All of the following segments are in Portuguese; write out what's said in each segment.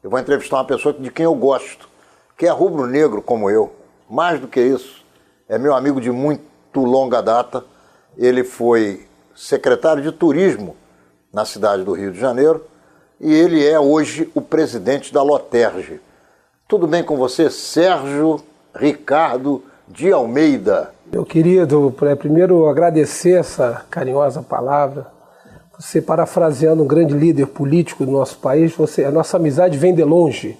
Eu vou entrevistar uma pessoa de quem eu gosto, que é rubro-negro como eu. Mais do que isso, é meu amigo de muito longa data. Ele foi secretário de turismo na cidade do Rio de Janeiro e ele é hoje o presidente da Loterge. Tudo bem com você, Sérgio Ricardo de Almeida? Meu querido, primeiro agradecer essa carinhosa palavra. Você, parafraseando um grande líder político do nosso país, a nossa amizade vem de longe,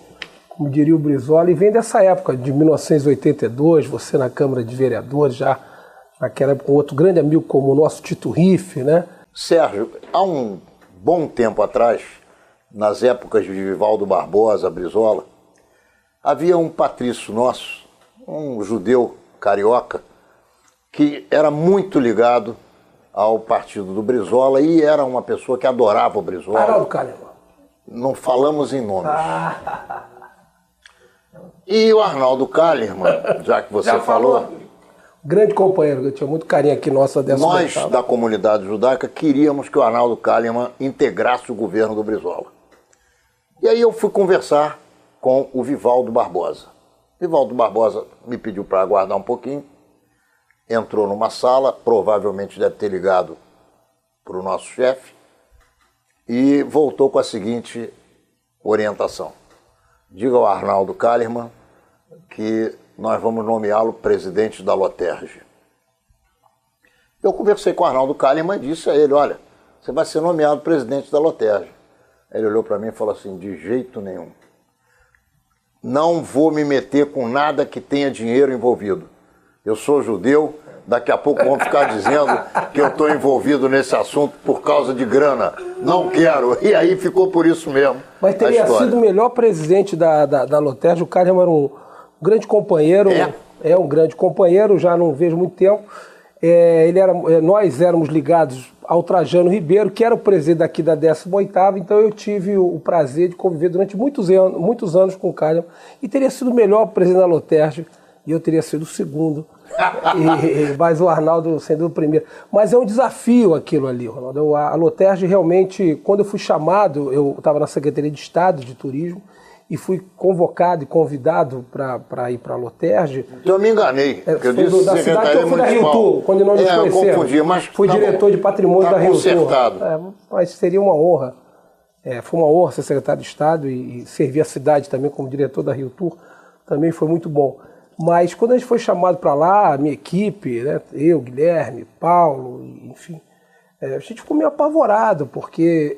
como diria o Brizola, e vem dessa época, de 1982, você na Câmara de Vereadores, já naquela época, com outro grande amigo como o nosso Tito Riffe, né? Sérgio, há um bom tempo atrás, nas épocas de Vivaldo Barbosa, Brizola, havia um patrício nosso, um judeu carioca, que era muito ligado ao partido do Brizola e era uma pessoa que adorava o Brizola. Arnaldo Kalimann. Não falamos em nomes. E o Arnaldo Kalimann, já que você falou... Grande companheiro, eu tinha muito carinho aqui nossa dessa. Nós, da comunidade judaica, queríamos que o Arnaldo Kalimann integrasse o governo do Brizola. E aí eu fui conversar com o Vivaldo Barbosa. Vivaldo Barbosa me pediu para aguardar um pouquinho, entrou numa sala, provavelmente deve ter ligado para o nosso chefe, e voltou com a seguinte orientação. Diga ao Arnaldo Kalimann que nós vamos nomeá-lo presidente da Loterge. Eu conversei com o Arnaldo Kalimann e disse a ele, olha, você vai ser nomeado presidente da Loterge. Ele olhou para mim e falou assim, de jeito nenhum. Não vou me meter com nada que tenha dinheiro envolvido. Eu sou judeu, daqui a pouco vão ficar dizendo que eu estou envolvido nesse assunto por causa de grana. Não quero. E aí ficou por isso mesmo. Mas teria sido o melhor presidente da Loterge. O Kalimann era um grande companheiro. É um grande companheiro, já não vejo muito tempo. Nós éramos ligados ao Trajano Ribeiro, que era o presidente daqui da 18ª, então eu tive o prazer de conviver durante muitos anos com o Kalimann, e teria sido o melhor presidente da Loterge, e eu teria sido o segundo, mas o Arnaldo sendo o primeiro. Mas é um desafio aquilo ali, Ronaldo. A Loterge realmente, quando eu fui chamado, eu estava na Secretaria de Estado de Turismo, e fui convocado e convidado para ir para a Loterge. Eu me enganei. Eu disse da cidade que eu fui da Rio Tour, quando nós nos conhecemos. Eu confundi, mas fui diretor de patrimônio da Rio Tour. Mas seria uma honra. Foi uma honra ser secretário de Estado e servir a cidade também como diretor da Rio Tour. Também foi muito bom. Mas quando a gente foi chamado para lá, a minha equipe, né, eu, Guilherme, Paulo, enfim, a gente ficou meio apavorado, porque...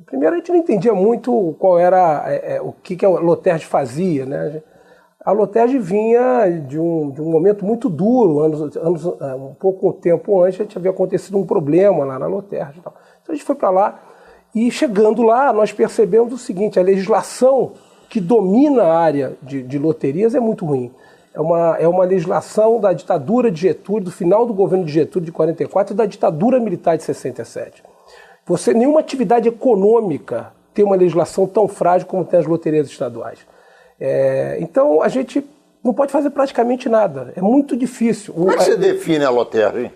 primeiro, a gente não entendia muito qual era o que a Loterge fazia, né? A Loterge vinha de um momento muito duro, um pouco tempo antes, já havia acontecido um problema lá na Loterge. Então a gente foi para lá e, chegando lá, nós percebemos o seguinte: a legislação que domina a área de loterias é muito ruim. É uma legislação da ditadura de Getúlio, do final do governo de Getúlio de 44 e da ditadura militar de 67. Nenhuma atividade econômica tem uma legislação tão frágil como tem as loterias estaduais. Então, a gente não pode fazer praticamente nada. É muito difícil. Como é que você define a Loterge?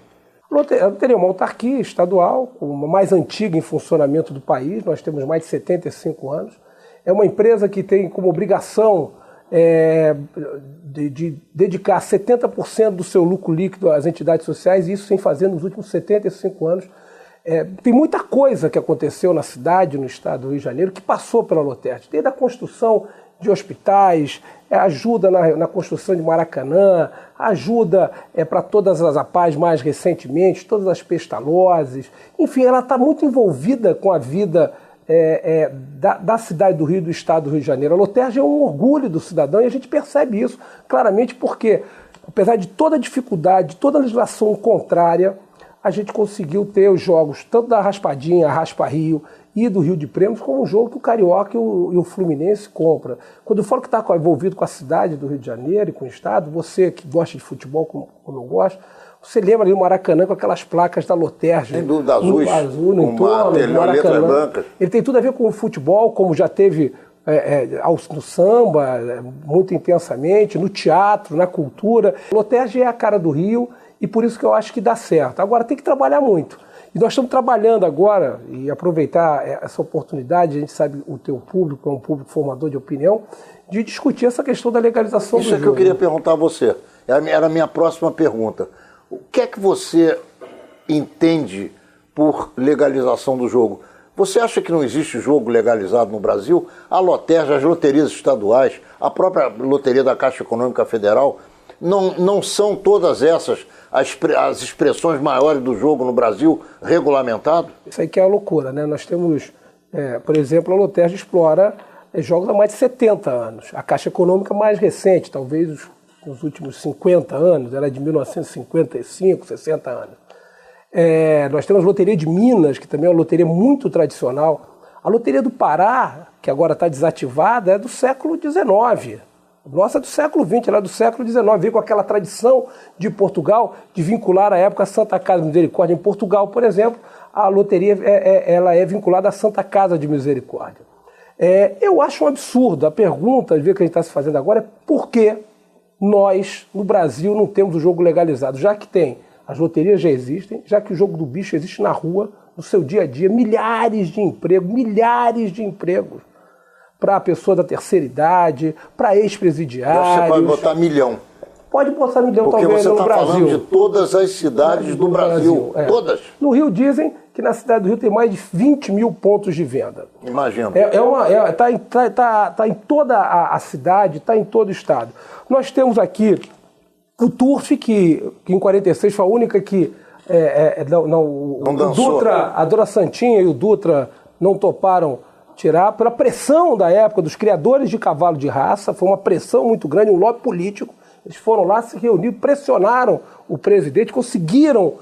A Loteria é uma autarquia estadual, a mais antiga em funcionamento do país. Nós temos mais de 75 anos. É uma empresa que tem como obrigação de dedicar 70% do seu lucro líquido às entidades sociais, e isso sem fazer nos últimos 75 anos. Tem muita coisa que aconteceu na cidade, no estado do Rio de Janeiro, que passou pela Loterge. Desde a construção de hospitais, ajuda na construção de Maracanã, ajuda para todas as APAES mais recentemente, todas as pestalozes. Enfim, ela está muito envolvida com a vida da cidade do Rio, do estado do Rio de Janeiro. A Loterge é um orgulho do cidadão e a gente percebe isso claramente porque, apesar de toda a dificuldade, toda a legislação contrária, a gente conseguiu ter os jogos tanto da Raspadinha, a Raspa Rio e do Rio de Prêmios, como um jogo que o Carioca e o Fluminense compra. Quando eu falo que está envolvido com a cidade do Rio de Janeiro e com o estado, você que gosta de futebol como não gosta, você lembra ali o Maracanã com aquelas placas da Loterge. Tem dúvida azuis, no entorno do Maracanã. Ele tem tudo a ver com o futebol, como já teve no samba, muito intensamente, no teatro, na cultura. Loterge é a cara do Rio, e por isso que eu acho que dá certo. Agora tem que trabalhar muito. E nós estamos trabalhando agora, e aproveitar essa oportunidade, a gente sabe o teu público é um público formador de opinião, de discutir essa questão da legalização do jogo. Isso é que eu queria perguntar a você. Era a minha próxima pergunta. O que é que você entende por legalização do jogo? Você acha que não existe jogo legalizado no Brasil? A Lotérgia, as loterias estaduais, a própria loteria da Caixa Econômica Federal, não são todas essas as expressões maiores do jogo no Brasil regulamentado? Isso aí que é a loucura, né? Nós temos, por exemplo, a Lotérgia explora jogos há mais de 70 anos. A Caixa Econômica mais recente, talvez nos últimos 50 anos, ela é de 1955, 60 anos. Nós temos a Loteria de Minas, que também é uma loteria muito tradicional. A Loteria do Pará, que agora está desativada, é do século XIX. Nossa é do século XX, ela é do século XIX. Veio com aquela tradição de Portugal de vincular a época a Santa Casa de Misericórdia. Em Portugal, por exemplo, a loteria ela é vinculada à Santa Casa de Misericórdia. Eu acho um absurdo. A pergunta que a gente está se fazendo agora é por que nós, no Brasil, não temos o jogo legalizado, já que as loterias já existem, já que o jogo do bicho existe na rua, no seu dia a dia, milhares de empregos para a pessoa da terceira idade, para ex-presidiários. Você pode botar milhão. Pode botar milhão porque talvez no Brasil. Porque você está falando de todas as cidades do Brasil. Todas. No Rio dizem que na cidade do Rio tem mais de 20 mil pontos de venda. Imagina. Tá em toda a cidade, está em todo o estado. Nós temos aqui o Turf, que em 46 foi a única que não dançou. Dutra, a Dona Santinha e o Dutra não toparam tirar, pela pressão da época dos criadores de cavalo de raça, foi uma pressão muito grande, um lobby político. Eles foram lá, se reuniram, pressionaram o presidente, conseguiram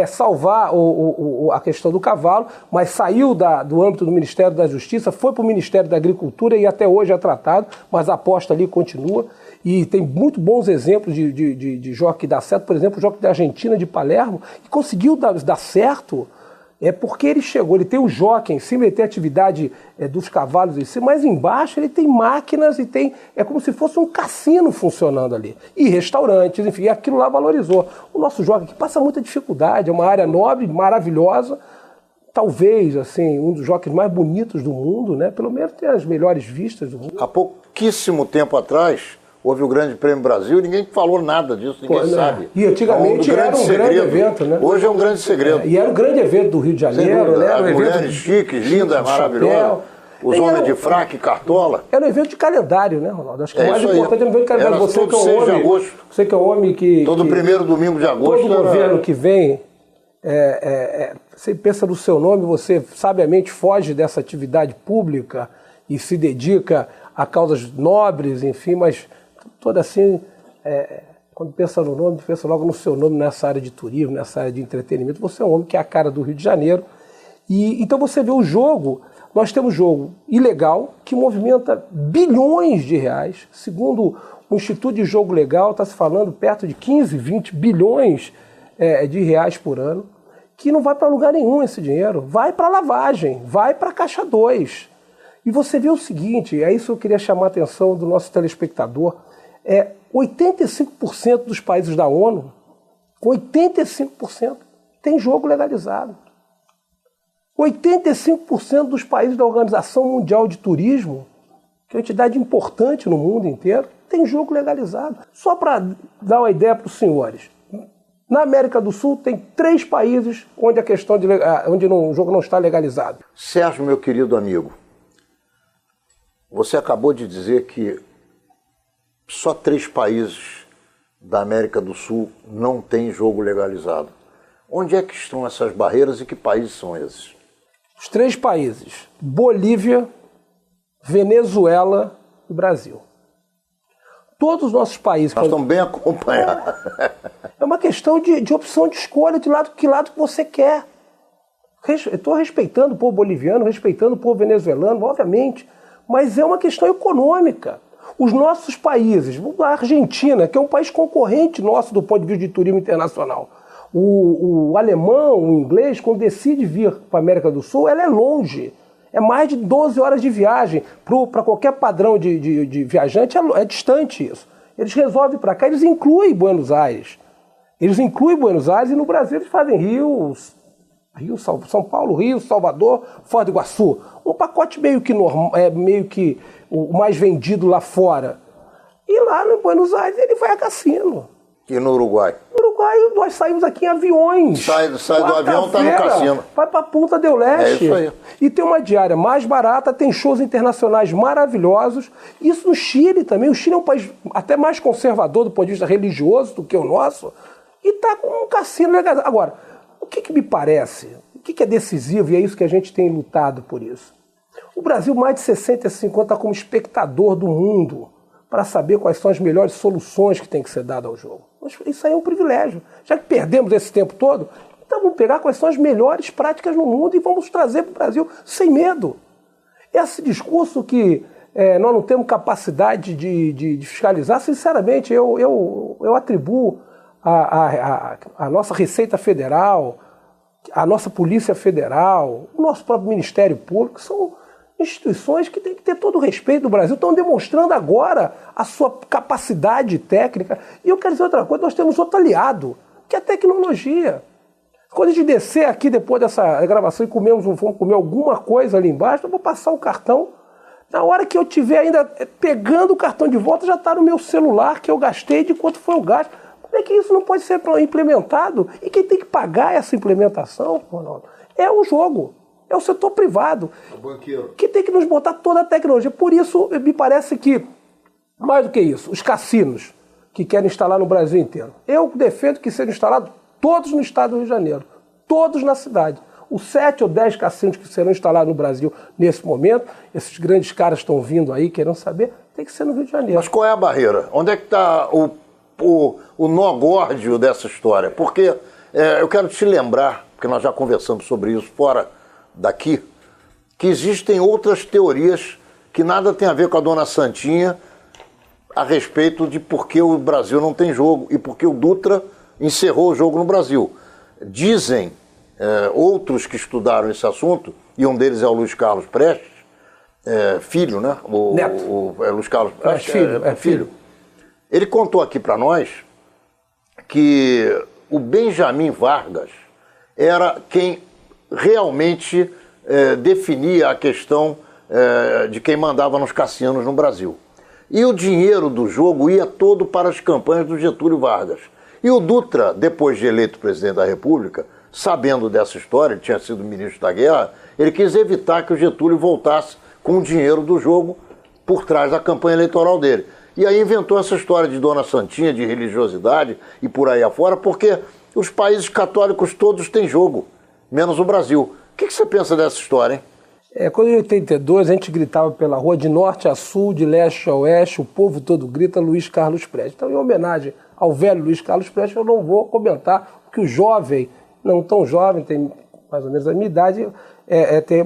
salvar a questão do cavalo, mas saiu do âmbito do Ministério da Justiça, foi para o Ministério da Agricultura e até hoje é tratado, mas a aposta ali continua. E tem muito bons exemplos de jockey que dá certo. Por exemplo, o jockey da Argentina, de Palermo, que conseguiu dar certo. Porque ele tem o jockey em cima, ele tem a atividade dos cavalos em cima, mas embaixo ele tem máquinas e é como se fosse um cassino funcionando ali. E restaurantes, enfim, aquilo lá valorizou. O nosso jockey aqui passa muita dificuldade, é uma área nobre, maravilhosa, talvez assim, um dos jockeys mais bonitos do mundo, né? Pelo menos tem as melhores vistas do mundo. Há pouquíssimo tempo atrás, houve o Grande Prêmio Brasil, ninguém falou nada disso, ninguém sabe. E antigamente era um grande evento, né? Hoje é um grande segredo. E era um grande evento do Rio de Janeiro, né? As mulheres chiques, lindas, maravilhosas. Os homens de fraque e cartola. Era um evento de calendário, né, Ronaldo? Acho que o mais importante é um evento de calendário. Você que é um homem que... Todo primeiro domingo de agosto. Todo governo que vem, você pensa no seu nome, você sabiamente foge dessa atividade pública e se dedica a causas nobres, enfim, mas... Toda assim, quando pensa no nome, pensa logo no seu nome nessa área de turismo, nessa área de entretenimento. Você é um homem que é a cara do Rio de Janeiro. E então você vê o jogo, nós temos jogo ilegal que movimenta bilhões de reais. Segundo o Instituto de Jogo Legal, está se falando perto de 15, 20 bilhões de reais por ano, que não vai para lugar nenhum esse dinheiro. Vai para lavagem, vai para Caixa 2. E você vê o seguinte, é isso que eu queria chamar a atenção do nosso telespectador, 85% dos países da ONU, 85% tem jogo legalizado. 85% dos países da Organização Mundial de Turismo, que é uma entidade importante no mundo inteiro, tem jogo legalizado. Só para dar uma ideia para os senhores, na América do Sul tem 3 países onde o jogo não está legalizado. Sérgio, meu querido amigo, você acabou de dizer que só 3 países da América do Sul não têm jogo legalizado. Onde é que estão essas barreiras e que países são esses? Os 3 países: Bolívia, Venezuela e Brasil. Todos os nossos países... Nós estamos bem acompanhados. É uma questão de opção de escolha, de que lado que você quer. Estou respeitando o povo boliviano, respeitando o povo venezuelano, obviamente, mas é uma questão econômica. Os nossos países, a Argentina, que é um país concorrente nosso do ponto de vista de turismo internacional, o alemão, o inglês, quando decide vir para a América do Sul, ela é longe. É mais de 12 horas de viagem. Para qualquer padrão de viajante, é distante isso. Eles resolvem para cá, eles incluem Buenos Aires. E no Brasil eles fazem Rio, São Paulo, Rio, Salvador, Foz do Iguaçu. Um pacote meio que o mais vendido lá fora. E lá no Buenos Aires ele vai a cassino. E no Uruguai? No Uruguai nós saímos aqui em aviões. Sai do avião, tá no cassino. Vai pra Punta del Este. É isso aí. E tem uma diária mais barata, tem shows internacionais maravilhosos. Isso no Chile também. O Chile é um país até mais conservador do ponto de vista religioso do que o nosso. E tá com um cassino legal. Agora, o que me parece, o que é decisivo, e é isso que a gente tem lutado por isso. O Brasil, mais de 65 anos, está como espectador do mundo para saber quais são as melhores soluções que tem que ser dadas ao jogo. Mas isso aí é um privilégio. Já que perdemos esse tempo todo, então vamos pegar quais são as melhores práticas no mundo e vamos trazer para o Brasil sem medo. Esse discurso que nós não temos capacidade de fiscalizar, sinceramente, eu atribuo a nossa Receita Federal, a nossa Polícia Federal, o nosso próprio Ministério Público, são instituições que têm que ter todo o respeito do Brasil, estão demonstrando agora a sua capacidade técnica. E eu quero dizer outra coisa, nós temos outro aliado, que é a tecnologia. Quando a gente descer aqui depois dessa gravação e vamos comer alguma coisa ali embaixo, eu vou passar o cartão. Na hora que eu estiver ainda pegando o cartão de volta, já está no meu celular que eu gastei de quanto foi o gasto. Como é que isso não pode ser implementado? E quem tem que pagar essa implementação, Ronaldo, é o jogo, é o setor privado, o banqueiro, que tem que nos botar toda a tecnologia. Por isso, me parece que, mais do que isso, os cassinos que querem instalar no Brasil inteiro, eu defendo que sejam instalados todos no estado do Rio de Janeiro, todos na cidade. Os 7 ou 10 cassinos que serão instalados no Brasil nesse momento, esses grandes caras estão vindo aí, querendo saber, tem que ser no Rio de Janeiro. Mas qual é a barreira? Onde é que está o nó górdio dessa história? Porque eu quero te lembrar, porque nós já conversamos sobre isso fora daqui, que existem outras teorias que nada tem a ver com a dona Santinha a respeito de por que o Brasil não tem jogo e por que o Dutra encerrou o jogo no Brasil. Dizem outros que estudaram esse assunto, e um deles é o Luiz Carlos Prestes, filho, né? Neto. Luiz Carlos Prestes, filho. Ele contou aqui para nós que o Benjamin Vargas era quem realmente definia a questão de quem mandava nos cassinos no Brasil. E o dinheiro do jogo ia todo para as campanhas do Getúlio Vargas. E o Dutra, depois de eleito presidente da República, sabendo dessa história, ele tinha sido ministro da guerra, ele quis evitar que o Getúlio voltasse com o dinheiro do jogo por trás da campanha eleitoral dele. E aí inventou essa história de dona Santinha, de religiosidade e por aí afora, porque os países católicos todos têm jogo, menos o Brasil. O que você pensa dessa história, hein? Quando em 82 a gente gritava pela rua de norte a sul, de leste a oeste, o povo todo grita Luiz Carlos Prestes. Então, em homenagem ao velho Luiz Carlos Prestes, eu não vou comentar o que o jovem, não tão jovem, tem mais ou menos a minha idade,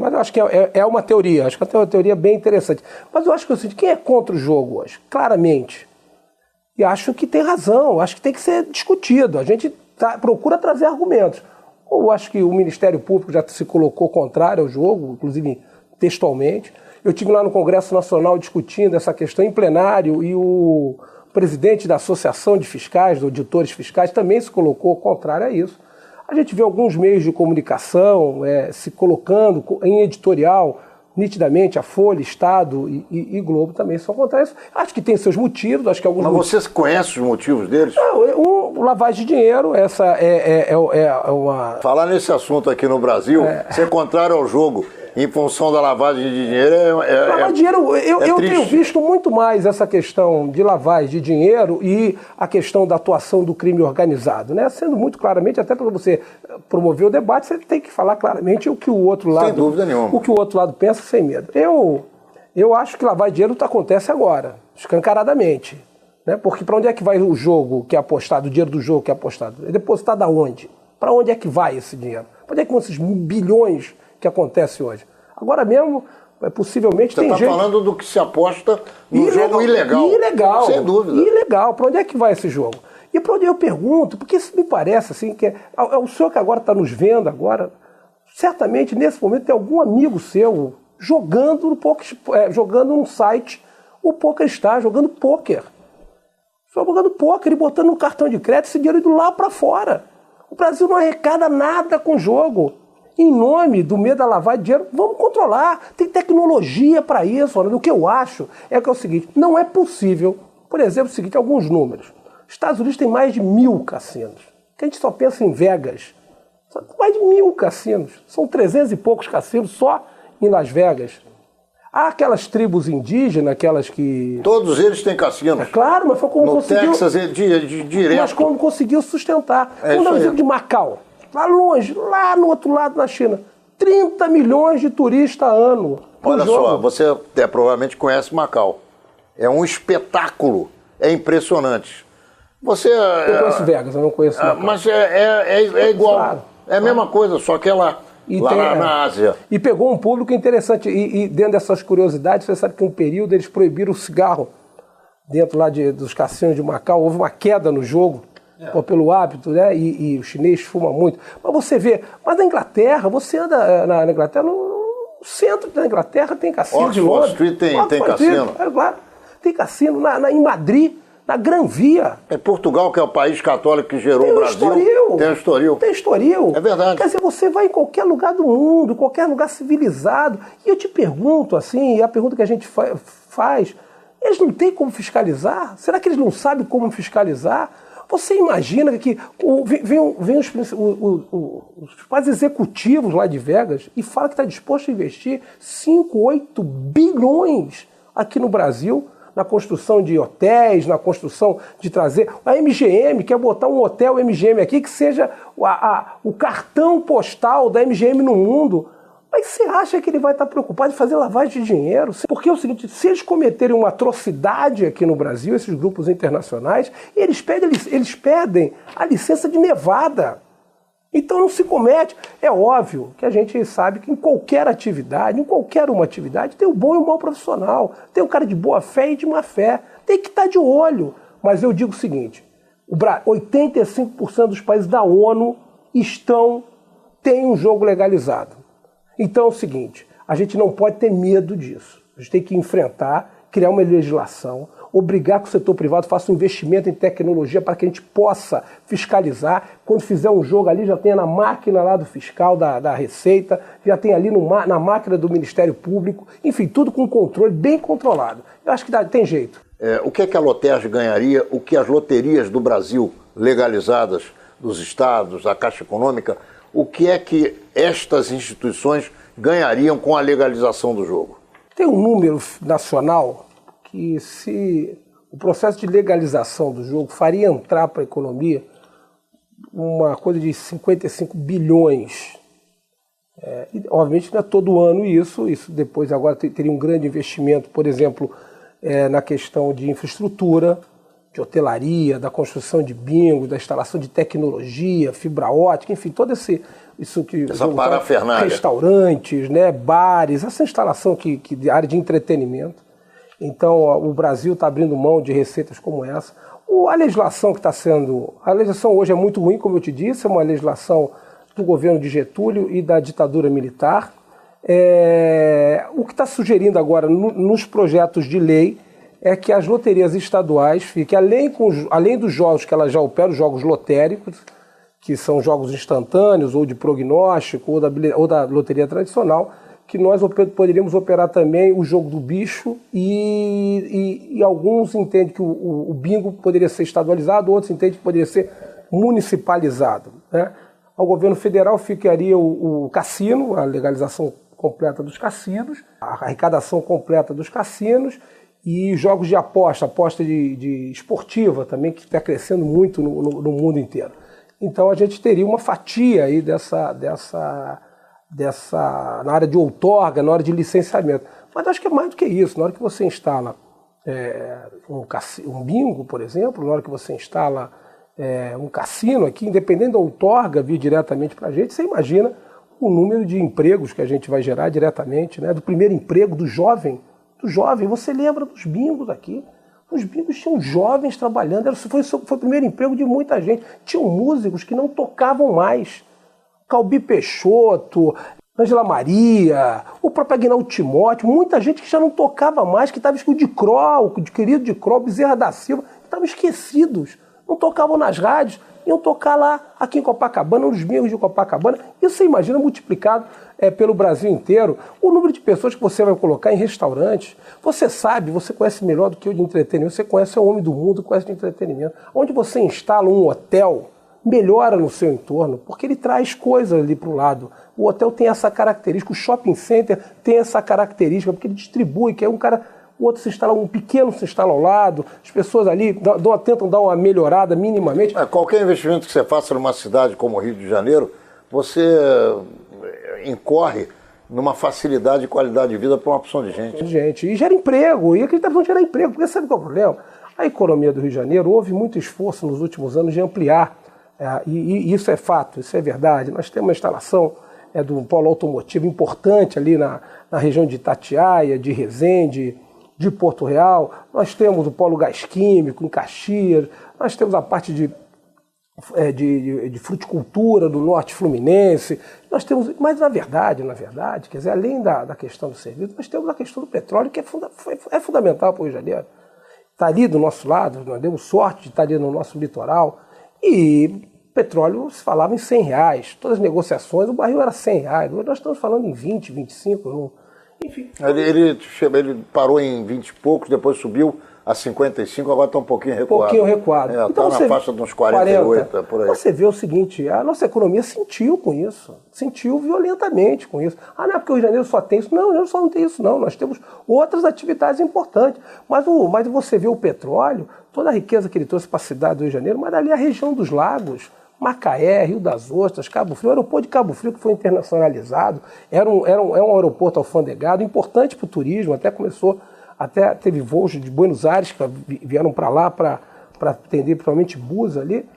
mas eu acho que é uma teoria, acho que é uma teoria bem interessante. Mas eu acho que assim, quem é contra o jogo hoje? Claramente. E acho que tem razão, acho que tem que ser discutido. A gente procura trazer argumentos. Eu acho que o Ministério Público já se colocou contrário ao jogo, inclusive textualmente. Eu estive lá no Congresso Nacional discutindo essa questão em plenário e o presidente da Associação de Fiscais, de Auditores Fiscais, também se colocou contrário a isso. A gente vê alguns meios de comunicação se colocando em editorial, nitidamente, a Folha, Estado e Globo também são contrários. Acho que tem seus motivos, acho que alguns... Mas você conhece os motivos deles? Lavagem de dinheiro, essa é uma... Falar nesse assunto aqui no Brasil, ser contrário ao jogo em função da lavagem de dinheiro lavagem de dinheiro, eu tenho visto muito mais essa questão de lavagem de dinheiro e a questão da atuação do crime organizado, né? Sendo muito claramente, até para você promover o debate, você tem que falar claramente o que o outro lado... Sem dúvida nenhuma. O que o outro lado pensa sem medo. Eu acho que lavagem de dinheiro acontece agora, escancaradamente. Né? Porque para onde é que vai o jogo que é apostado, o dinheiro do jogo que é apostado? É depositado aonde? Para onde é que vai esse dinheiro? Para onde é que vão esses bilhões que acontece hoje? Agora mesmo, possivelmente você tem gente... Você está falando do que se aposta no jogo ilegal. Ilegal. Sem dúvida. Ilegal. Para onde é que vai esse jogo? E para onde eu pergunto, porque isso me parece assim, que é o senhor que agora está nos vendo agora, certamente nesse momento tem algum amigo seu jogando no poker, jogando num site, o PokerStars, jogando pôquer. Jogando pôquer e botando no cartão de crédito esse dinheiro indo lá para fora. O Brasil não arrecada nada com o jogo. em nome do medo da lavagem de dinheiro, vamos controlar. Tem tecnologia para isso. O que eu acho é que é o seguinte, não é possível, por exemplo, o seguinte, alguns números. Os Estados Unidos tem mais de 1.000 cassinos, que a gente só pensa em Vegas. Mais de 1.000 cassinos. São 300 e poucos cassinos só em Las Vegas. Há aquelas tribos indígenas, aquelas que... Todos eles têm cassinos. É claro, mas foi como no conseguiu... Texas, direto. Mas como conseguiu sustentar. Vamos dar um exemplo de Macau. Lá longe, lá no outro lado, na China. 30 milhões de turistas ano. Olha só, você até provavelmente conhece Macau. É um espetáculo. É impressionante. Você... Eu conheço Vegas, eu não conheço Macau. Mas é igual. Claro. É a mesma coisa, só que ela... Lá na Ásia. E pegou um público interessante. E dentro dessas curiosidades, você sabe que um período eles proibiram o cigarro dentro lá dos cassinos de Macau. Houve uma queda no jogo pelo hábito, né? E o chinês fuma muito. Mas você vê, mas na Inglaterra, você anda na Inglaterra, no centro da Inglaterra tem cassino de Londres. Oxford Street tem cassino. Claro, tem cassino. Em Madrid, na Gran Via. É Portugal, que é o país católico que gerou o Brasil. Tem o Estoril. Tem Estoril. É verdade. Quer dizer, você vai em qualquer lugar do mundo, qualquer lugar civilizado. E eu te pergunto, assim, a pergunta que a gente faz, eles não têm como fiscalizar? Será que eles não sabem como fiscalizar? Você imagina que vem os principais executivos lá de Vegas e fala que está disposto a investir 5, 8 bilhões aqui no Brasil, na construção de hotéis, na construção de trazer... A MGM quer botar um hotel MGM aqui que seja o cartão postal da MGM no mundo. Mas você acha que ele vai estar preocupado em fazer lavagem de dinheiro? Porque é o seguinte, se eles cometerem uma atrocidade aqui no Brasil, esses grupos internacionais, eles pedem a licença de Nevada. Então não se comete. É óbvio que a gente sabe que em qualquer atividade, tem o bom e o mau profissional. Tem o cara de boa fé e de má fé. Tem que estar de olho. Mas eu digo o seguinte, 85% dos países da ONU têm um jogo legalizado. Então é o seguinte, a gente não pode ter medo disso. A gente tem que enfrentar, criar uma legislação, obrigar que o setor privado faça um investimento em tecnologia para que a gente possa fiscalizar. Quando fizer um jogo ali, já tenha na máquina lá do fiscal, da Receita, já tem ali na máquina do Ministério Público, enfim, tudo com controle, bem controlado. Eu acho que tem jeito. O que é que a Lotérgia ganharia, o que as loterias do Brasil legalizadas, dos estados, a Caixa Econômica, o que é que estas instituições ganhariam com a legalização do jogo? Tem um número nacional que, se o processo de legalização do jogo faria entrar para a economia uma coisa de 55 bilhões. E, obviamente não é todo ano isso depois agora teria um grande investimento, por exemplo, na questão de infraestrutura, de hotelaria, da construção de bingo, da instalação de tecnologia, fibra ótica, enfim, todo isso que... Essa parafernália. Restaurantes, né, bares, essa instalação de área de entretenimento. Então, o Brasil está abrindo mão de receitas como essa. A legislação que está sendo... A legislação hoje é muito ruim, como eu te disse, é uma legislação do governo de Getúlio e da ditadura militar. O que está sugerindo agora nos projetos de lei é que as loterias estaduais fiquem, além dos jogos que elas já operam, jogos lotéricos, que são jogos instantâneos, ou de prognóstico, ou da loteria tradicional, que nós poderíamos operar também o jogo do bicho e alguns entendem que o bingo poderia ser estadualizado, outros entendem que poderia ser municipalizado, né? Ao governo federal ficaria o cassino, a legalização completa dos cassinos, a arrecadação completa dos cassinos e jogos de aposta de esportiva também, que está crescendo muito no mundo inteiro. Então a gente teria uma fatia aí na área de outorga, na hora de licenciamento. Mas eu acho que é mais do que isso. Na hora que você instala um bingo, por exemplo, na hora que você instala um cassino aqui, independente da outorga vir diretamente para a gente, você imagina o número de empregos que a gente vai gerar diretamente, né? Do primeiro emprego do jovem. Você lembra dos bingos aqui? Os bingos tinham jovens trabalhando, foi o primeiro emprego de muita gente. Tinham músicos que não tocavam mais. Calbi Peixoto, Ângela Maria, o próprio Aguinaldo Timóteo, muita gente que já não tocava mais, que estava esquecido de Cro, o querido de Cro, Bezerra da Silva, estavam esquecidos, não tocavam nas rádios. iam tocar lá, aqui em Copacabana, nos meios de Copacabana. Isso você imagina multiplicado pelo Brasil inteiro, o número de pessoas que você vai colocar em restaurantes. Você sabe, você conhece melhor do que eu de entretenimento, você conhece o homem do mundo, conhece de entretenimento. Onde você instala um hotel, melhora no seu entorno, porque ele traz coisas ali para o lado. O hotel tem essa característica, o shopping center tem essa característica, porque ele distribui, que é um cara, o outro se instala, um pequeno se instala ao lado, as pessoas ali tentam dar uma melhorada minimamente. Qualquer investimento que você faça numa cidade como o Rio de Janeiro, você incorre numa facilidade e qualidade de vida para uma opção de gente. E gera emprego, e acredita que gera emprego, porque sabe qual é o problema? A economia do Rio de Janeiro, houve muito esforço nos últimos anos de ampliar, e isso é fato, isso é verdade. Nós temos uma instalação do polo automotivo importante ali na região de Itatiaia, de Resende, de Porto Real. Nós temos o polo gás químico em Caxias, nós temos a parte de fruticultura do norte fluminense, nós temos, mas na verdade, quer dizer, além da questão do serviço, nós temos a questão do petróleo, que é fundamental para o Rio de Janeiro. Está ali do nosso lado, nós demos sorte de estar ali no nosso litoral, e petróleo se falava em R$100, todas as negociações, o barril era R$100, hoje nós estamos falando em 20, 25, enfim. Ele parou em 20 e poucos, depois subiu a 55, agora está um pouquinho recuado. Então, está na faixa de uns 48, por aí. Você vê o seguinte, a nossa economia sentiu com isso, sentiu violentamente com isso. Não é porque o Rio de Janeiro só tem isso. Não, o Rio de Janeiro só não tem isso, não. Nós temos outras atividades importantes. Mas você vê o petróleo, toda a riqueza que ele trouxe para a cidade do Rio de Janeiro, mas ali a região dos lagos, Macaé, Rio das Ostras, Cabo Frio, o aeroporto de Cabo Frio que foi internacionalizado, era um aeroporto alfandegado, importante para o turismo, até teve voos de Buenos Aires que vieram para lá para atender provavelmente bus ali.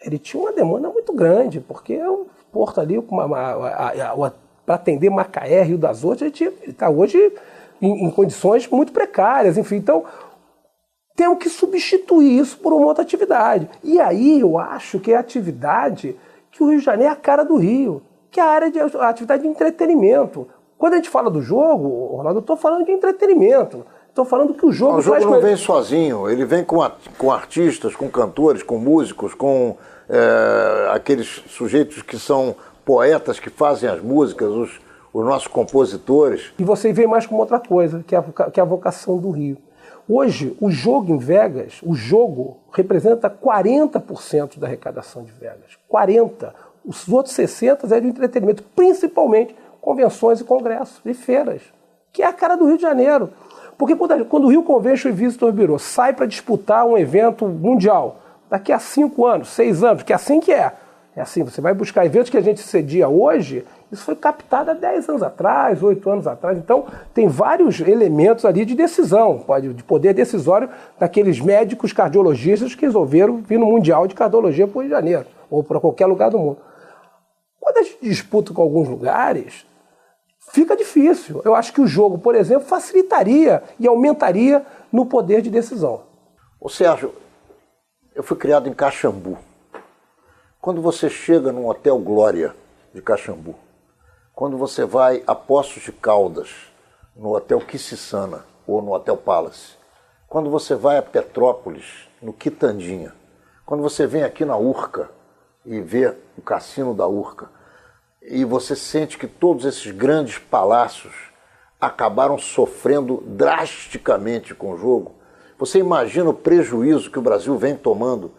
Ele tinha uma demanda muito grande, porque é um porto ali para atender Macaé, Rio das Ostras, ele está hoje em condições muito precárias, enfim. Então, temos que substituir isso por uma outra atividade. E aí eu acho que é a atividade que o Rio de Janeiro é a cara do Rio, que é a atividade de entretenimento. Quando a gente fala do jogo, Ronaldo, eu estou falando de entretenimento. Estou falando que o jogo... O jogo não vem sozinho, ele vem com artistas, com cantores, com músicos, com aqueles sujeitos que são poetas, que fazem as músicas, os nossos compositores. E você vê mais como outra coisa, que é a vocação do Rio. Hoje, o jogo em Vegas, o jogo representa 40% da arrecadação de Vegas. 40%. Os outros 60% é de entretenimento, principalmente convenções e congressos e feiras, que é a cara do Rio de Janeiro. Porque quando o Rio Convention Visitor Bureau sai para disputar um evento mundial, daqui a 5 anos, 6 anos, que é assim que é. É assim, você vai buscar eventos que a gente cedia hoje, isso foi captado há 10 anos atrás, 8 anos atrás. Então, tem vários elementos ali de decisão, de poder decisório daqueles médicos cardiologistas que resolveram vir no Mundial de Cardiologia para o Rio de Janeiro, ou para qualquer lugar do mundo. Quando a gente disputa com alguns lugares, fica difícil. Eu acho que o jogo, por exemplo, facilitaria e aumentaria no poder de decisão. Ô Sérgio, eu fui criado em Caxambu. Quando você chega num Hotel Glória de Caxambu, quando você vai a Poços de Caldas, no Hotel Quississana ou no Hotel Palace, quando você vai a Petrópolis, no Quitandinha, quando você vem aqui na Urca e vê o cassino da Urca, e você sente que todos esses grandes palácios acabaram sofrendo drasticamente com o jogo, você imagina o prejuízo que o Brasil vem tomando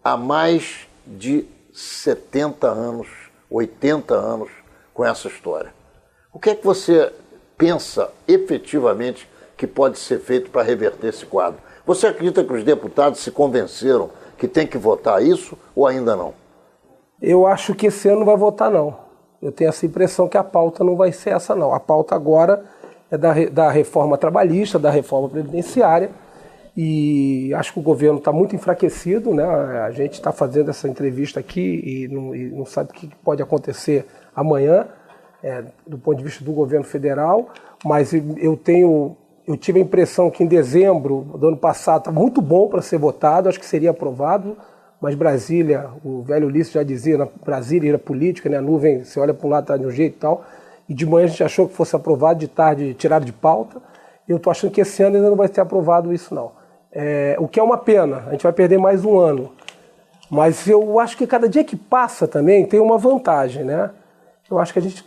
há mais de 70 anos, 80 anos com essa história. O que é que você pensa efetivamente que pode ser feito para reverter esse quadro? Você acredita que os deputados se convenceram que tem que votar isso ou ainda não? Eu acho que esse ano não vai votar, não. Eu tenho essa impressão que a pauta não vai ser essa, não. A pauta agora é da reforma trabalhista, da reforma previdenciária, e acho que o governo está muito enfraquecido, né? A gente está fazendo essa entrevista aqui e não sabe o que pode acontecer amanhã, do ponto de vista do governo federal, mas eu tive a impressão que em dezembro do ano passado estava muito bom para ser votado, acho que seria aprovado, mas Brasília, o velho Ulisses já dizia, Brasília era política, né? A nuvem, você olha para um lado, está de um jeito e tal, e de manhã a gente achou que fosse aprovado, de tarde tirado de pauta. Eu estou achando que esse ano ainda não vai ser aprovado isso, não. O que é uma pena, a gente vai perder mais um ano. Mas eu acho que cada dia que passa também tem uma vantagem, né? Eu acho que a gente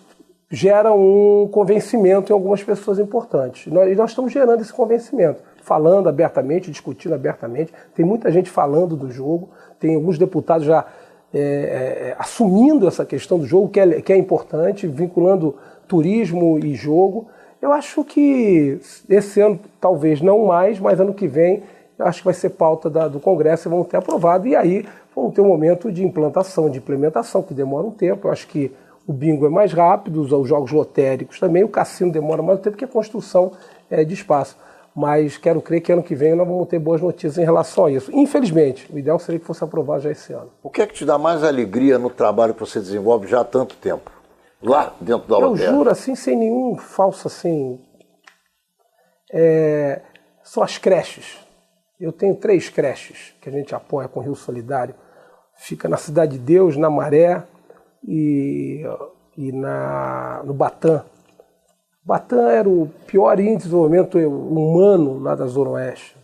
gera um convencimento em algumas pessoas importantes. E nós estamos gerando esse convencimento, falando abertamente, discutindo abertamente. Tem muita gente falando do jogo, tem alguns deputados já assumindo essa questão do jogo, que é importante, vinculando turismo e jogo. Eu acho que esse ano talvez não mais, mas ano que vem eu acho que vai ser pauta do Congresso e vão ter aprovado. E aí vamos ter um momento de implantação, de implementação, que demora um tempo. Eu acho que o bingo é mais rápido, os jogos lotéricos também, o cassino demora mais tempo, porque a construção é de espaço. Mas quero crer que ano que vem nós vamos ter boas notícias em relação a isso. Infelizmente, o ideal seria que fosse aprovado já esse ano. O que é que te dá mais alegria no trabalho que você desenvolve já há tanto tempo? Lá dentro da Lotérgia? Eu juro, assim, sem nenhum falso, assim... são as creches. Eu tenho 3 creches que a gente apoia com o Rio Solidário. Fica na Cidade de Deus, na Maré e no Batã. Batã era o pior índice de desenvolvimento humano lá da Zona Oeste.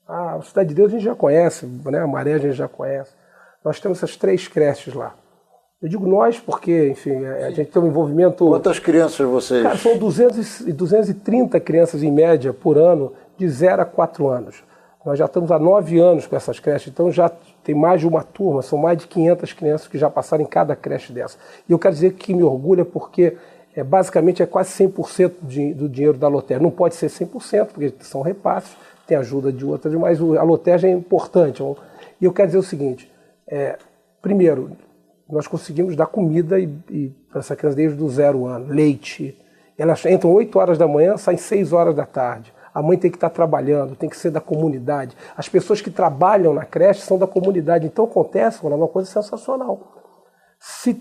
A Cidade de Deus a gente já conhece, né? A Maré a gente já conhece. Nós temos essas 3 creches lá. Eu digo nós porque, enfim, a gente tem um envolvimento... Quantas crianças vocês... Cara, são 230 crianças em média por ano, de 0 a 4 anos. Nós já estamos há 9 anos com essas creches, então já tem mais de uma turma, são mais de 500 crianças que já passaram em cada creche dessa. E eu quero dizer que me orgulha porque basicamente é quase 100% do dinheiro da Lotérgia. Não pode ser 100%, porque são repasses, tem ajuda de outras, mas a Lotérgia é importante. E eu quero dizer o seguinte, primeiro, nós conseguimos dar comida para essa criança desde o 0 ano, leite. Elas entram 8 horas da manhã, saem 6 horas da tarde. A mãe tem que estar trabalhando, tem que ser da comunidade. As pessoas que trabalham na creche são da comunidade. Então acontece uma coisa sensacional. Se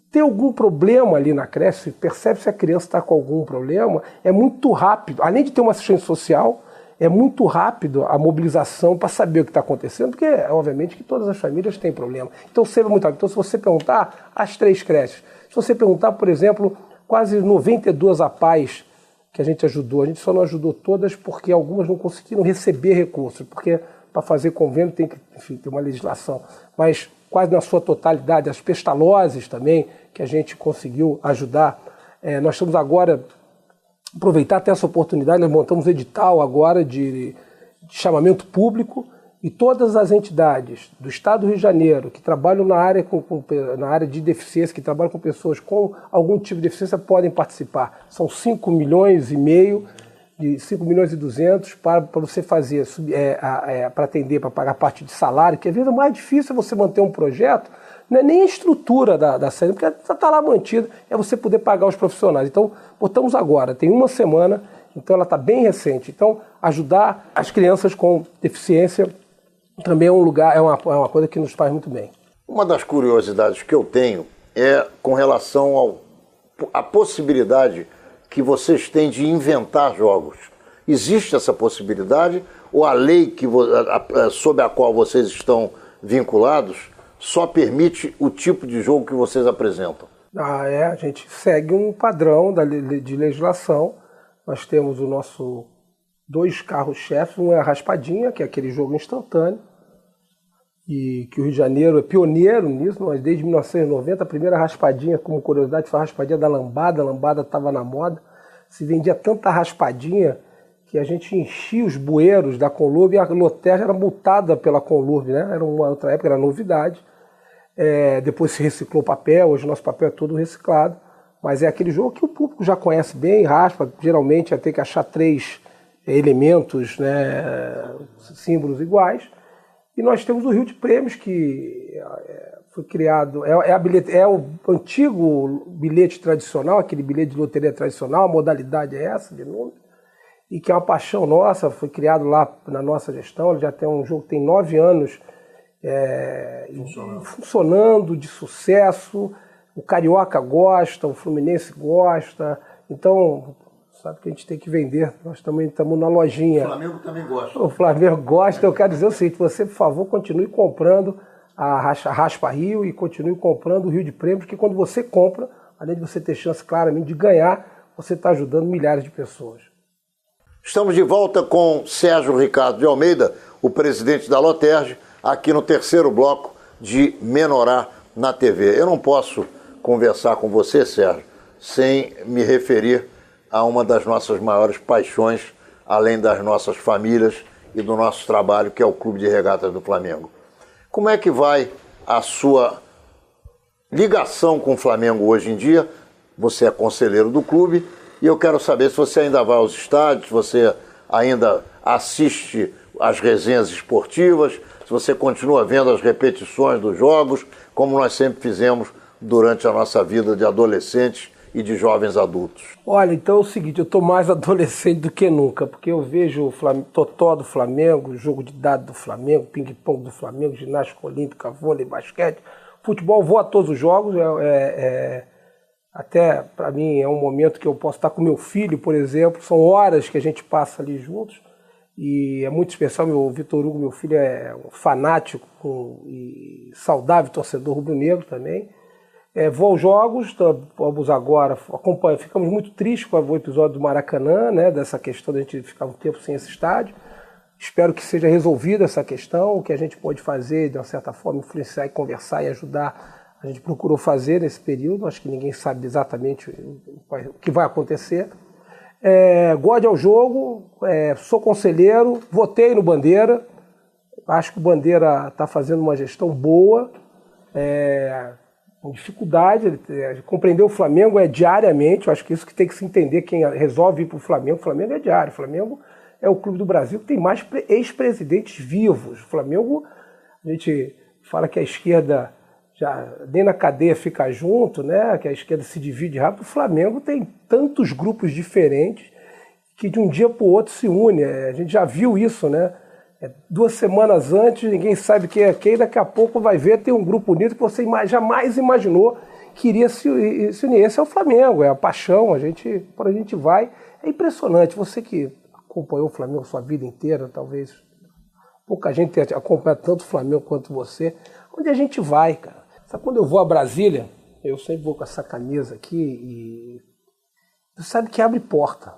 tem algum problema ali na creche, percebe se a criança está com algum problema, é muito rápido. Além de ter uma assistência social, é muito rápido a mobilização para saber o que está acontecendo, porque, obviamente, que todas as famílias têm problema. Então, sempre é muito rápido. Então, se você perguntar, as 3 creches. Se você perguntar, por exemplo, quase 92 APAES que a gente ajudou. A gente só não ajudou todas porque algumas não conseguiram receber recursos, porque para fazer convênio tem que, enfim, ter uma legislação. Mas quase na sua totalidade, as pestalozes também, que a gente conseguiu ajudar. Nós estamos agora, aproveitar até essa oportunidade, nós montamos edital agora de chamamento público e todas as entidades do Estado do Rio de Janeiro que trabalham na área de deficiência, que trabalham com pessoas com algum tipo de deficiência, podem participar. São 5 milhões e meio, 5 milhões e 200 para você fazer, para atender, para pagar parte de salário, que às vezes é mais difícil você manter um projeto, não é nem a estrutura da série, porque está lá mantida, é você poder pagar os profissionais. Então, botamos agora, tem 1 semana, então ela está bem recente. Então, ajudar as crianças com deficiência também é um lugar, é uma coisa que nos faz muito bem. Uma das curiosidades que eu tenho é com relação à possibilidade que vocês têm de inventar jogos. Existe essa possibilidade ou a lei sob a qual vocês estão vinculados só permite o tipo de jogo que vocês apresentam? A gente segue um padrão de legislação. Nós temos o nosso 2 carros-chefes, um é a raspadinha, que é aquele jogo instantâneo, e que o Rio de Janeiro é pioneiro nisso. Nós, desde 1990, a primeira raspadinha, como curiosidade, foi a raspadinha da lambada. A lambada estava na moda, se vendia tanta raspadinha que a gente enchia os bueiros da Conlurb e a Lotérgia era multada pela Conlurb, né? Era uma outra época, era novidade. Depois se reciclou papel, hoje o nosso papel é todo reciclado, mas é aquele jogo que o público já conhece bem, raspa, geralmente vai ter que achar 3 elementos, né, símbolos iguais. E nós temos o Rio de Prêmios, que foi criado, é o antigo bilhete tradicional, aquele bilhete de loteria tradicional, a modalidade é essa, de número, e que é uma paixão nossa, foi criado lá na nossa gestão. Ele já tem um jogo que tem 9 anos funcionando, de sucesso. O Carioca gosta, o Fluminense gosta, então sabe que a gente tem que vender. Nós também estamos na lojinha. O Flamengo também gosta. O Flamengo gosta. Eu quero dizer o seguinte, você, por favor, continue comprando a Raspa Rio e continue comprando o Rio de Prêmios, que quando você compra, além de você ter chance claramente de ganhar, você está ajudando milhares de pessoas. Estamos de volta com Sérgio Ricardo de Almeida, o presidente da Lotérgia, aqui no terceiro bloco de menorar na TV. Eu não posso conversar com você, Sérgio, sem me referir a uma das nossas maiores paixões, além das nossas famílias e do nosso trabalho, que é o Clube de Regatas do Flamengo. Como é que vai a sua ligação com o Flamengo hoje em dia? Você é conselheiro do clube e eu quero saber se você ainda vai aos estádios, se você ainda assiste às resenhas esportivas, se você continua vendo as repetições dos jogos, como nós sempre fizemos durante a nossa vida de adolescentes e de jovens adultos. Olha, então é o seguinte, eu estou mais adolescente do que nunca, porque eu vejo o Totó do Flamengo, jogo de dado do Flamengo, ping-pong do Flamengo, ginástica olímpica, vôlei, basquete, futebol, vou a todos os jogos, até para mim é um momento que eu posso estar com meu filho, por exemplo, são horas que a gente passa ali juntos, e é muito especial. Meu Vitor Hugo, meu filho, é um fanático e saudável torcedor rubro-negro também. Vou aos jogos, vamos agora, ficamos muito tristes com o episódio do Maracanã, né, dessa questão de a gente ficar um tempo sem esse estádio. Espero que seja resolvida essa questão, o que a gente pode fazer, de uma certa forma, influenciar e conversar e ajudar. A gente procurou fazer nesse período, acho que ninguém sabe exatamente o que vai acontecer. Gosto ao jogo, sou conselheiro, votei no Bandeira, acho que o Bandeira está fazendo uma gestão boa, com dificuldade, compreender o Flamengo diariamente, eu acho que isso que tem que se entender, quem resolve ir para o Flamengo é diário, o Flamengo é o clube do Brasil que tem mais ex-presidentes vivos, o Flamengo, a gente fala que a esquerda já nem na cadeia fica junto, né? Que a esquerda se divide rápido, o Flamengo tem tantos grupos diferentes que de um dia para o outro se une, a gente já viu isso, né? 2 semanas antes, ninguém sabe quem é quem, daqui a pouco vai ver, tem um grupo unido que você jamais imaginou que iria se unir. Esse é o Flamengo, é a paixão, quando a gente vai, é impressionante. Você que acompanhou o Flamengo sua vida inteira, talvez pouca gente tenha acompanhado tanto o Flamengo quanto você, onde a gente vai, cara. Sabe, quando eu vou a Brasília, eu sempre vou com essa camisa aqui e você sabe que abre porta.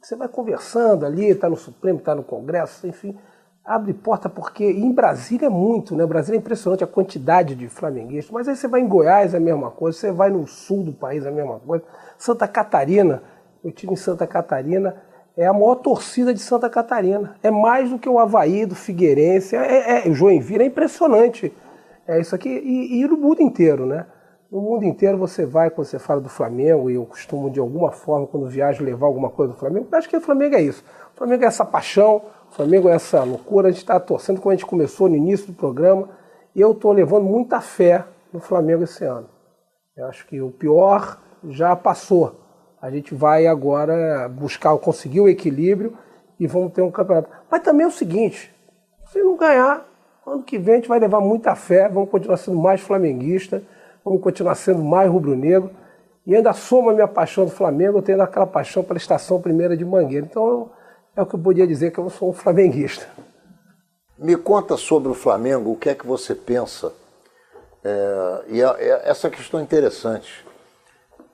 Você vai conversando ali, está no Supremo, está no Congresso, enfim, abre porta porque em Brasília é muito, né? Brasília é impressionante a quantidade de flamenguistas, mas aí você vai em Goiás é a mesma coisa, você vai no sul do país é a mesma coisa. Santa Catarina, eu estive em Santa Catarina, é a maior torcida de Santa Catarina, é mais do que o Avaí, do Figueirense, o Joinville, é impressionante. É isso aqui, e no mundo inteiro, né? No mundo inteiro você vai, quando você fala do Flamengo, e eu costumo de alguma forma, quando viajo, levar alguma coisa do Flamengo, eu acho que o Flamengo é isso. O Flamengo é essa paixão, o Flamengo é essa loucura, a gente está torcendo como a gente começou no início do programa, e eu estou levando muita fé no Flamengo esse ano. Eu acho que o pior já passou. A gente vai agora conseguir o equilíbrio e vamos ter um campeonato. Mas também é o seguinte, se não ganhar, ano que vem a gente vai levar muita fé, vamos continuar sendo mais flamenguista, vamos continuar sendo mais rubro-negro, e ainda soma a minha paixão do Flamengo, eu tenho aquela paixão pela Estação Primeira de Mangueira. Então é o que eu podia dizer, que eu sou um flamenguista. Me conta sobre o Flamengo, o que é que você pensa, essa questão é interessante.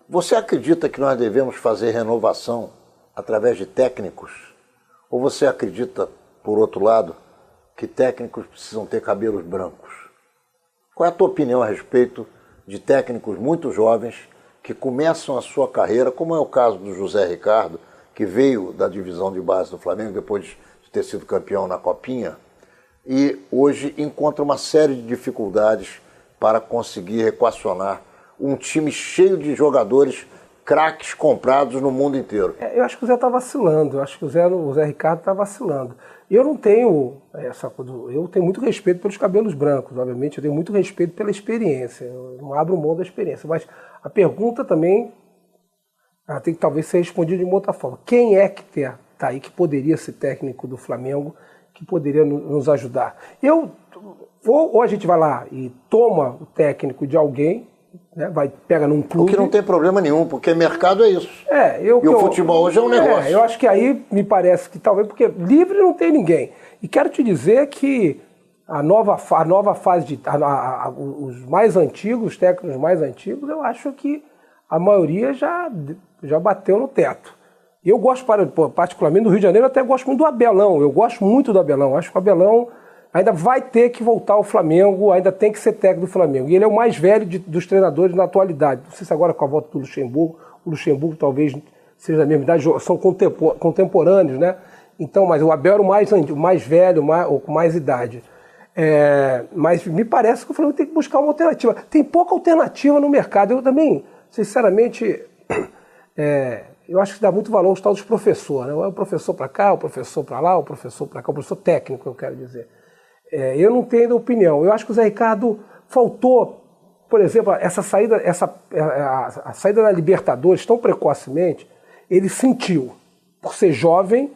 Você acredita que nós devemos fazer renovação através de técnicos? Ou você acredita, por outro lado, que técnicos precisam ter cabelos brancos? Qual é a tua opinião a respeito de técnicos muito jovens que começam a sua carreira, como é o caso do José Ricardo, que veio da divisão de base do Flamengo depois de ter sido campeão na Copinha, e hoje encontra uma série de dificuldades para conseguir equacionar um time cheio de jogadores craques comprados no mundo inteiro. Eu acho que o Zé está vacilando, eu acho que o Zé Ricardo está vacilando. Eu não tenho essa coisa, eu tenho muito respeito pelos cabelos brancos, obviamente, eu tenho muito respeito pela experiência, eu não abro mão da experiência, mas a pergunta também tem que talvez ser respondida de uma outra forma. Quem é que está aí que poderia ser técnico do Flamengo, que poderia nos ajudar? Ou a gente vai lá e toma o técnico de alguém, né, pega num clube. O que não tem problema nenhum, porque mercado é isso. E o futebol hoje é um negócio. Eu acho que aí me parece que talvez, porque livre não tem ninguém. E quero te dizer que a nova fase, os mais antigos, os técnicos mais antigos, eu acho que a maioria já bateu no teto. Eu gosto, particularmente do Rio de Janeiro, eu até gosto muito do Abelão. Eu gosto muito do Abelão. Acho que o Abelão ainda vai ter que voltar ao Flamengo, ainda tem que ser técnico do Flamengo. E ele é o mais velho dos treinadores na atualidade. Não sei se agora com a volta do Luxemburgo, o Luxemburgo talvez seja da mesma idade, são contemporâneos, né? Então, mas o Abel era o mais velho, ou com mais idade. Mas me parece que o Flamengo tem que buscar uma alternativa. Tem pouca alternativa no mercado. Eu também, sinceramente, eu acho que dá muito valor aos tal dos professores, né? O professor para cá, o professor para lá, o professor para cá, o professor técnico, eu quero dizer. Eu não tenho opinião. Eu acho que o Zé Ricardo faltou, por exemplo, essa saída, a saída da Libertadores tão precocemente, ele sentiu, por ser jovem,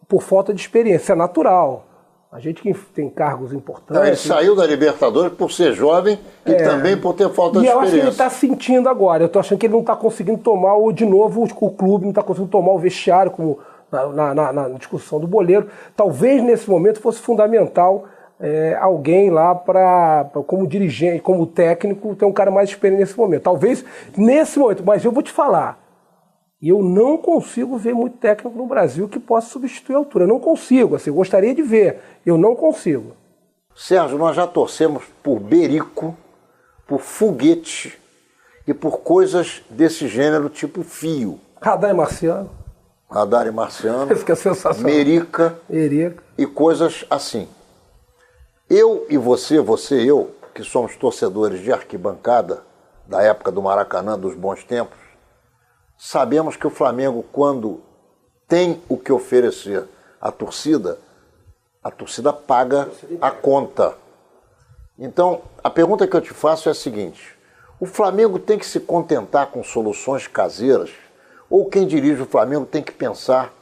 por falta de experiência. É natural. A gente que tem cargos importantes... Então, ele saiu da Libertadores por ser jovem e também por ter falta de experiência. E eu acho que ele está sentindo agora. Eu estou achando que ele não está conseguindo tomar, de novo, o clube não está conseguindo tomar o vestiário, como na discussão do Boleiro. Talvez, nesse momento, fosse fundamental alguém lá como dirigente, como técnico, ter um cara mais experiente nesse momento. Talvez nesse momento. Mas eu vou te falar, eu não consigo ver muito técnico no Brasil que possa substituir a altura. Eu não consigo, assim, eu gostaria de ver. Eu não consigo. Sérgio, nós já torcemos por Berico, por Foguete e por coisas desse gênero, tipo Fio. Radar e Marciano. Radar e Marciano. Isso que é sensacional. Merica. E coisas assim. Eu e você e eu, que somos torcedores de arquibancada, da época do Maracanã, dos bons tempos, sabemos que o Flamengo, quando tem o que oferecer à torcida, a torcida paga a conta. Então, a pergunta que eu te faço é a seguinte: o Flamengo tem que se contentar com soluções caseiras ou quem dirige o Flamengo tem que pensar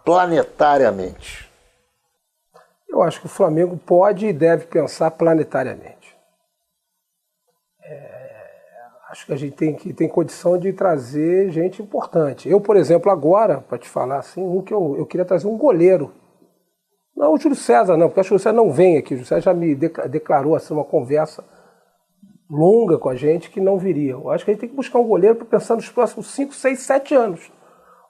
planetariamente? Eu acho que o Flamengo pode e deve pensar planetariamente. Acho que a gente tem condição de trazer gente importante. Eu, por exemplo, agora, para te falar assim, eu queria trazer um goleiro. Não o Júlio César, não, porque o Júlio César não vem aqui. O Júlio César já me declarou assim, uma conversa longa com a gente que não viria. Eu acho que a gente tem que buscar um goleiro para pensar nos próximos 5, 6, 7 anos.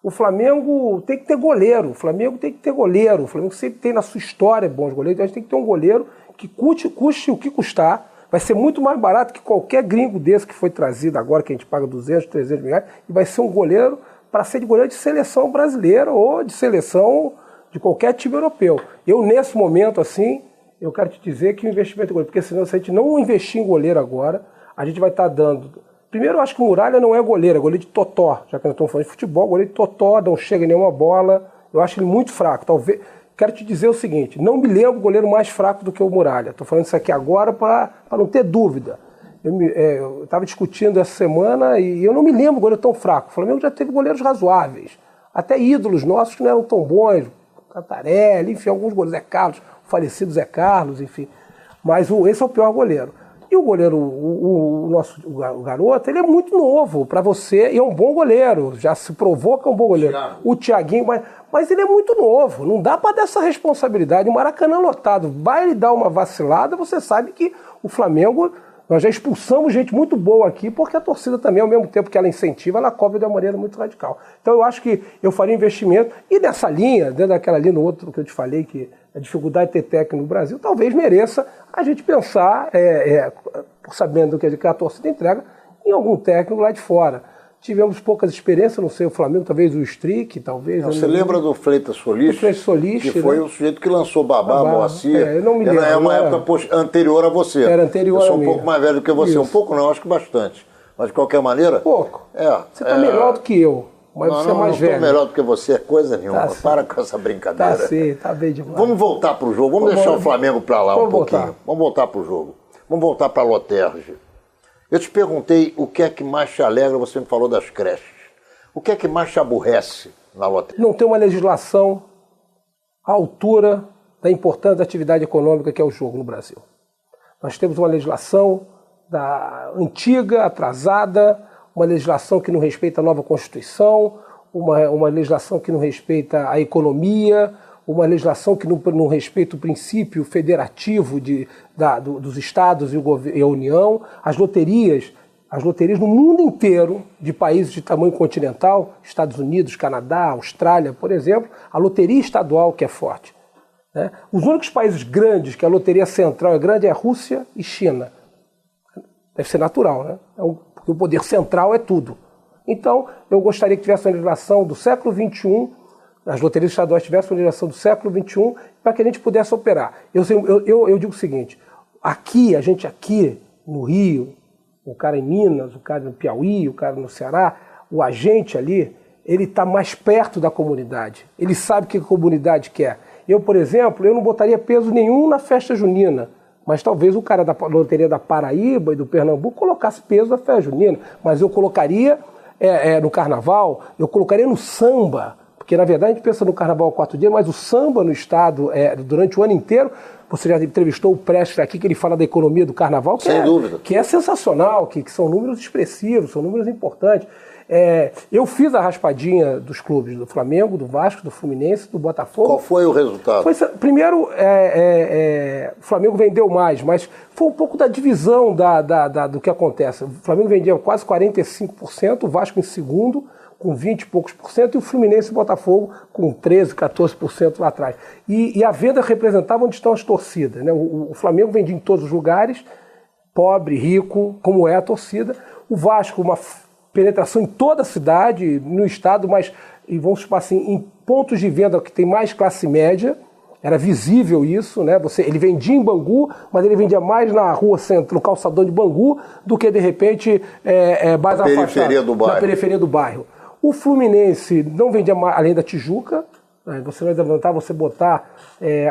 O Flamengo tem que ter goleiro. O Flamengo tem que ter goleiro. O Flamengo sempre tem na sua história bons goleiros. Então a gente tem que ter um goleiro que custe o que custar. Vai ser muito mais barato que qualquer gringo desse que foi trazido agora, que a gente paga 200, 300 reais. E vai ser um goleiro para ser de goleiro de seleção brasileira ou de seleção de qualquer time europeu. Eu, nesse momento, assim, eu quero te dizer que o investimento é goleiro. Porque senão, se a gente não investir em goleiro agora, a gente vai estar dando... Primeiro, eu acho que o Muralha não é goleiro, é goleiro de totó. Já que nós estamos falando de futebol, goleiro de totó, não chega em nenhuma bola. Eu acho ele muito fraco. Talvez... Quero te dizer o seguinte, não me lembro goleiro mais fraco do que o Muralha. Estou falando isso aqui agora para não ter dúvida. Eu estava discutindo essa semana e eu não me lembro goleiro tão fraco. O Flamengo já teve goleiros razoáveis. Até ídolos nossos que não eram tão bons. Cantarelli, enfim, alguns goleiros. Zé Carlos, o falecido Zé Carlos, enfim. Mas esse é o pior goleiro. E o goleiro, o garoto, ele é muito novo para você e é um bom goleiro. Já se provou que é um bom goleiro. O Thiaguinho, mas ele é muito novo. Não dá para dar essa responsabilidade. O Maracanã lotado vai lhe dar uma vacilada, você sabe que o Flamengo... Nós já expulsamos gente muito boa aqui, porque a torcida também, ao mesmo tempo que ela incentiva, ela cobra de uma maneira muito radical. Então eu acho que eu faria investimento. E nessa linha, dentro daquela linha, no outro que eu te falei, que a dificuldade de ter técnico no Brasil, talvez mereça a gente pensar, sabendo que a torcida entrega, em algum técnico lá de fora. Tivemos poucas experiências, não sei, o Flamengo, talvez o Strick, talvez... Você lembra do Freitas Solis? Do Freitas Solis, que foi o sujeito que lançou Babá, Moacir. Eu não me lembro. É uma época anterior a você. Era anterior a mim. Eu sou um pouco mais velho do que você. Isso. Um pouco não, acho que bastante. Mas de qualquer maneira... Pouco. Você está melhor do que eu, mas você é mais velho. Não estou melhor do que você, é coisa nenhuma. Tá, para com essa brincadeira. Tá sim, tá bem demais. Vamos voltar para o jogo, vamos deixar o Flamengo para lá um pouquinho. Vamos voltar para o jogo. Vamos voltar para a Loterge. Eu te perguntei o que é que mais te alegra, você me falou das creches. O que é que mais te aborrece na Loterge? Não tem uma legislação à altura da importante atividade econômica que é o jogo no Brasil. Nós temos uma legislação antiga, atrasada, uma legislação que não respeita a nova Constituição, uma legislação que não respeita a economia, uma legislação que não respeita o princípio federativo dos estados e a União, as loterias no mundo inteiro, de países de tamanho continental, Estados Unidos, Canadá, Austrália, por exemplo, a loteria estadual que é forte. né? Os únicos países grandes que a loteria central é grande é a Rússia e China. Deve ser natural, né? Porque o poder central é tudo. Então, eu gostaria que tivesse uma legislação do século XXI, as loterias estaduais tivessem uma legislação do século XXI, para que a gente pudesse operar. Eu digo o seguinte, a gente aqui no Rio, o cara em Minas, o cara no Piauí, o cara no Ceará, o agente ali, ele está mais perto da comunidade. Ele sabe o que a comunidade quer. Eu, por exemplo, eu não botaria peso nenhum na festa junina, mas talvez o cara da loteria da Paraíba e do Pernambuco colocasse peso na festa junina. Mas eu colocaria no carnaval, eu colocaria no samba, porque na verdade a gente pensa no carnaval 4 dias, mas o samba no estado, durante o ano inteiro, você já entrevistou o Prestes aqui, que ele fala da economia do carnaval, sem dúvida, que é sensacional, que são números expressivos, são números importantes. Eu fiz a raspadinha dos clubes do Flamengo, do Vasco, do Fluminense, do Botafogo. Qual foi o resultado? Primeiro, o Flamengo vendeu mais, mas foi um pouco da divisão do que acontece. O Flamengo vendia quase 45%, o Vasco em segundo, com 20 e poucos por cento, e o Fluminense e o Botafogo com 13%, 14% lá atrás. E a venda representava onde estão as torcidas, né? O Flamengo vendia em todos os lugares, pobre, rico, como é a torcida. O Vasco, uma penetração em toda a cidade, no estado, mas, e vamos chamar assim, em pontos de venda que tem mais classe média, era visível isso, né? Ele vendia em Bangu, mas ele vendia mais na rua central, no calçadão de Bangu, do que de repente mais afastado, na periferia do bairro. O Fluminense não vendia mais, além da Tijuca, né? Você vai levantar, você botar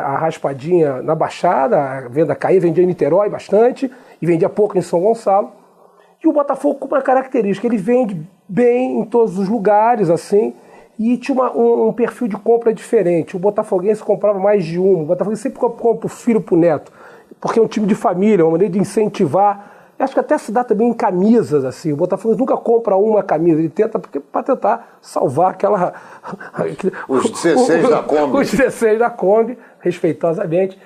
a raspadinha na Baixada, a venda caía, vendia em Niterói bastante, e vendia pouco em São Gonçalo. E o Botafogo com uma característica, ele vende bem em todos os lugares, assim, e tinha um perfil de compra diferente. O botafoguense comprava mais de um, o Botafoguense sempre compra o filho pro neto, porque é um time de família, uma maneira de incentivar. Eu acho que até se dá também em camisas, assim. O Botafogo nunca compra uma camisa, ele tenta para tentar salvar aquela... Os 16 da Kombi. Os 16 da Kombi, respeitosamente.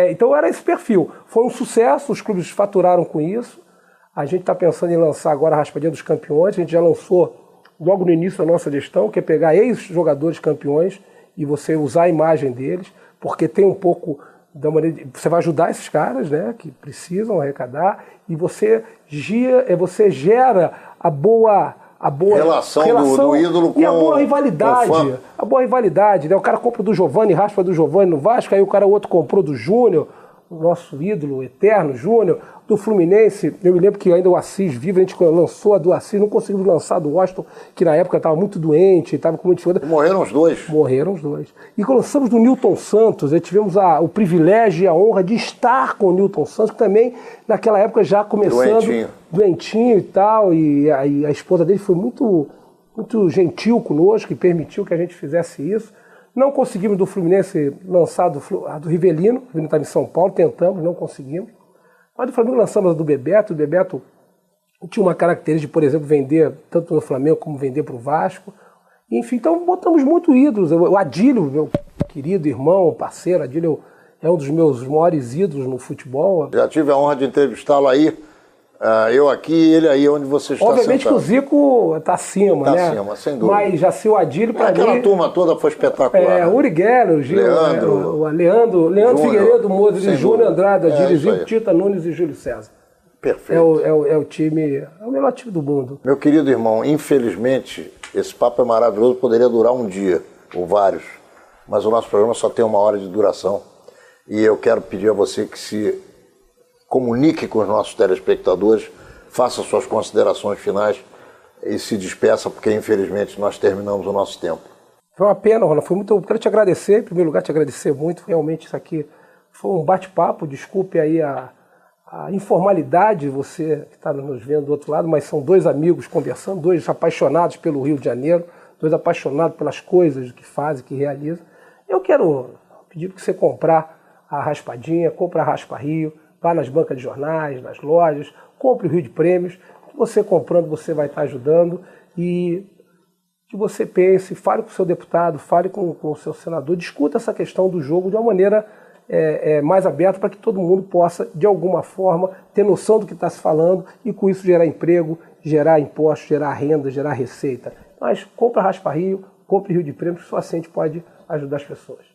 Então era esse perfil. Foi um sucesso, os clubes faturaram com isso. A gente está pensando em lançar agora a Raspadinha dos Campeões, a gente já lançou logo no início da nossa gestão, que é pegar ex-jogadores campeões e você usar a imagem deles, porque tem um pouco da maneira você vai ajudar esses caras, né, que precisam arrecadar, e você gera a boa relação do ídolo com e a boa rivalidade. A boa rivalidade, né? O cara compra do Giovani, raspa do Giovani no Vasco, aí o outro comprou do Júnior, o nosso ídolo eterno, Júnior. Do Fluminense, eu me lembro que ainda o Assis vivo, a gente lançou a do Assis, não conseguimos lançar a do Washington, que na época estava muito doente, estava com muita dificuldade. Morreram os dois. Morreram os dois. E lançamos do Newton Santos, tivemos o privilégio e a honra de estar com o Newton Santos, que também naquela época já começando doentinho e tal, e a esposa dele foi muito, muito gentil conosco e permitiu que a gente fizesse isso. Não conseguimos do Fluminense lançar a do Rivelino, o Rivelino estava em São Paulo, tentamos, não conseguimos. Mas do Flamengo lançamos a do Bebeto. O Bebeto tinha uma característica de, por exemplo, vender tanto no Flamengo como vender para o Vasco. Enfim, então botamos muito ídolos. O Adílio, meu querido irmão, parceiro, Adílio é um dos meus maiores ídolos no futebol. Já tive a honra de entrevistá-lo aí. Eu aqui e ele aí, onde você está obviamente sentado. Que o Zico está acima, né? Está acima, sem dúvida. Mas já se o Adílio, para mim... Aquela turma toda foi espetacular. O Uri Geller, o Gil, Leandro Figueiredo, Moses, Júnior Andrade, Adílio, Zico, Tita Nunes e Júlio César. Perfeito. É o time, é o melhor time do mundo. Meu querido irmão, infelizmente, esse papo é maravilhoso, poderia durar um dia, ou vários, mas o nosso programa só tem 1 hora de duração. E eu quero pedir a você que se comunique com os nossos telespectadores, faça suas considerações finais e se despeça, porque infelizmente nós terminamos o nosso tempo. Foi uma pena, Ronaldo. Eu quero te agradecer, em primeiro lugar te agradecer muito, realmente isso aqui foi um bate-papo, desculpe aí a informalidade, você que está nos vendo do outro lado, mas são 2 amigos conversando, 2 apaixonados pelo Rio de Janeiro, 2 apaixonados pelas coisas que fazem, que realizam. Eu quero pedir para você comprar a Raspadinha, compra a Raspa Rio, vá nas bancas de jornais, nas lojas, compre o Rio de Prêmios. Você comprando, você vai estar ajudando. E que você pense, fale com o seu deputado, fale com o seu senador, discuta essa questão do jogo de uma maneira mais aberta para que todo mundo possa, de alguma forma, ter noção do que está se falando e com isso gerar emprego, gerar impostos, gerar renda, gerar receita. Mas compre a Raspa Rio, compre Rio de Prêmios, que só assim a gente pode ajudar as pessoas.